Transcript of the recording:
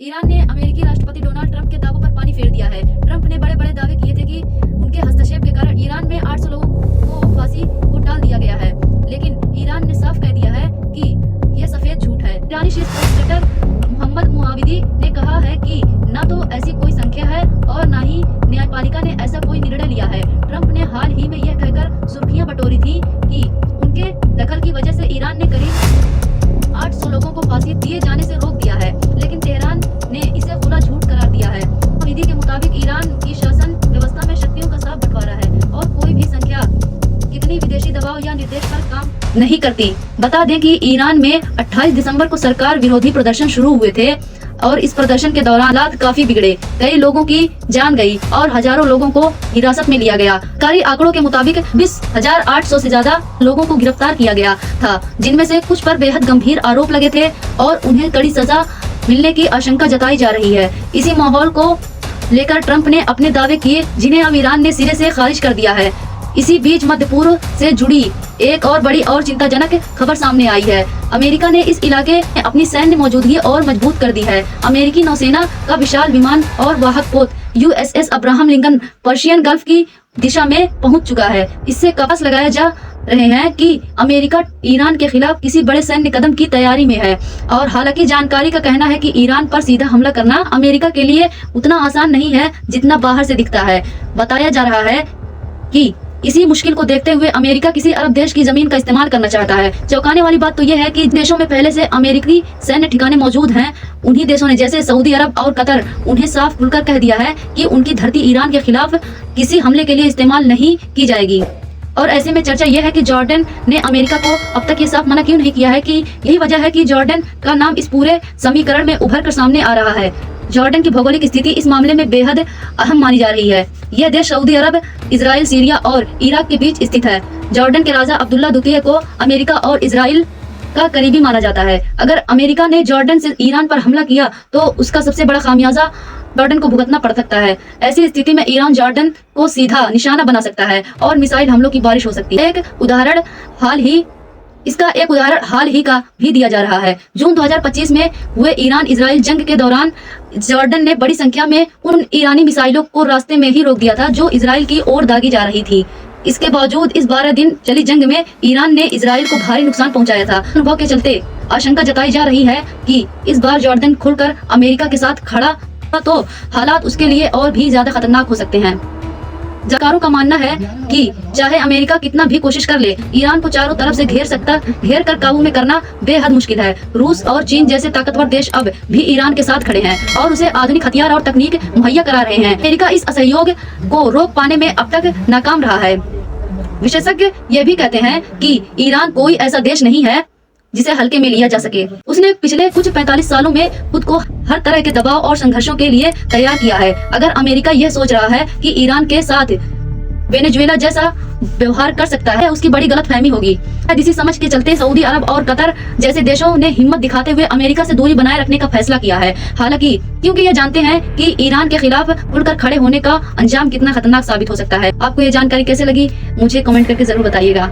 Iran ने अमेरिकी राष्ट्रपति डोनाल्ड ट्रंप के दावों पर पानी फेर दिया है। ट्रंप ने बड़े बड़े दावे किए थे कि उनके हस्तक्षेप के कारण ईरान में 800 लोगों को फांसी को टाल दिया गया है, लेकिन ईरान ने साफ कह दिया है कि यह सफेद झूठ है। ईरानी शीर्ष सेक्रेटरी मोहम्मद मुआविदी ने कहा है कि न तो ऐसी कोई संख्या है और न ही न्यायपालिका ने ऐसा कोई निर्णय लिया है। ट्रंप ने हाल ही में यह कहकर सुर्खियां बटोरी थी कि उनके दखल की वजह से ईरान ने करीब 800 लोगों को फांसी दिए जाने से रोक दिया है, लेकिन तेहरान ने इसे खुला झूठ करार दिया है। मुआविदी के मुताबिक ईरान की शासन व्यवस्था में शक्तियों का साफ बंटवारा है और कोई भी संख्या कितनी विदेशी दबाव या निर्देश पर काम नहीं करती। बता दें कि ईरान में 28 दिसंबर को सरकार विरोधी प्रदर्शन शुरू हुए थे और इस प्रदर्शन के दौरान हालात काफी बिगड़े। कई लोगों की जान गई और हजारों लोगों को हिरासत में लिया गया। सरकारी आंकड़ों के मुताबिक 20,800 से ज्यादा लोगों को गिरफ्तार किया गया था, जिनमें से कुछ पर बेहद गंभीर आरोप लगे थे और उन्हें कड़ी सजा मिलने की आशंका जताई जा रही है। इसी माहौल को लेकर ट्रंप ने अपने दावे किए, जिन्हें अब ईरान ने सिरे से खारिज कर दिया है। इसी बीच मध्य पूर्व से जुड़ी एक और बड़ी और चिंताजनक खबर सामने आई है। अमेरिका ने इस इलाके में अपनी सैन्य मौजूदगी और मजबूत कर दी है। अमेरिकी नौसेना का विशाल विमान और वाहक पोत USS Abraham Lincoln Persian gulf की दिशा में पहुंच चुका है। इससे कयास लगाए जा रहे हैं कि अमेरिका ईरान के खिलाफ किसी बड़े सैन्य कदम की तैयारी में है। और हालांकि जानकारी का कहना है कि ईरान पर सीधा हमला करना अमेरिका के लिए उतना आसान नहीं है जितना बाहर से दिखता है। बताया जा रहा है कि इसी मुश्किल को देखते हुए अमेरिका किसी अरब देश की जमीन का इस्तेमाल करना चाहता है। चौंकाने वाली बात तो यह है कि देशों में पहले से अमेरिकी सैन्य ठिकाने मौजूद हैं। उन्हीं देशों ने जैसे सऊदी अरब और कतर उन्हें साफ खुलकर कह दिया है कि उनकी धरती ईरान के खिलाफ किसी हमले के लिए इस्तेमाल नहीं की जाएगी। और ऐसे में चर्चा यह है कि जॉर्डन ने अमेरिका को अब तक ये साफ मना क्यों नहीं किया है कि यही वजह है कि जॉर्डन का नाम इस पूरे समीकरण में उभर कर सामने आ रहा है। जॉर्डन की भौगोलिक स्थिति इस मामले में बेहद अहम मानी जा रही है। यह देश सऊदी अरब, इजराइल, सीरिया और इराक के बीच स्थित है। जॉर्डन के राजा अब्दुल्ला द्वितीय को अमेरिका और इजराइल का करीबी माना जाता है। अगर अमेरिका ने जॉर्डन से ईरान पर हमला किया तो उसका सबसे बड़ा खामियाजा जॉर्डन को भुगतना पड़ सकता है। ऐसी स्थिति में ईरान जॉर्डन को सीधा निशाना बना सकता है और मिसाइल हमलों की बारिश हो सकती है। एक उदाहरण हाल ही का भी दिया जा रहा है। जून 2025 में हुए ईरान इजराइल जंग के दौरान जॉर्डन ने बड़ी संख्या में उन ईरानी मिसाइलों को रास्ते में ही रोक दिया था जो इजराइल की ओर दागी जा रही थी। इसके बावजूद इस 12 दिन चली जंग में ईरान ने इजराइल को भारी नुकसान पहुंचाया था। अनुभव के चलते आशंका जताई जा रही है कि इस बार जॉर्डन खुलकर अमेरिका के साथ खड़ा तो हालात उसके लिए और भी ज्यादा खतरनाक हो सकते हैं। जानकारों का मानना है कि चाहे अमेरिका कितना भी कोशिश कर ले, ईरान को चारों तरफ से घेर कर काबू में करना बेहद मुश्किल है। रूस और चीन जैसे ताकतवर देश अब भी ईरान के साथ खड़े हैं और उसे आधुनिक हथियार और तकनीक मुहैया करा रहे हैं। अमेरिका इस असहयोग को रोक पाने में अब तक नाकाम रहा है। विशेषज्ञ ये भी कहते हैं कि ईरान कोई ऐसा देश नहीं है जिसे हल्के में लिया जा सके। उसने पिछले कुछ 45 सालों में खुद को हर तरह के दबाव और संघर्षों के लिए तैयार किया है। अगर अमेरिका यह सोच रहा है कि ईरान के साथ वेनेजुएला जैसा व्यवहार कर सकता है, उसकी बड़ी गलतफहमी होगी। इसी समझ के चलते सऊदी अरब और कतर जैसे देशों ने हिम्मत दिखाते हुए अमेरिका से दूरी बनाए रखने का फैसला किया है। हालांकि क्योंकि ये जानते हैं कि ईरान के खिलाफ खुलकर खड़े होने का अंजाम कितना खतरनाक साबित हो सकता है। आपको ये जानकारी कैसे लगी, मुझे कमेंट करके जरूर बताइएगा।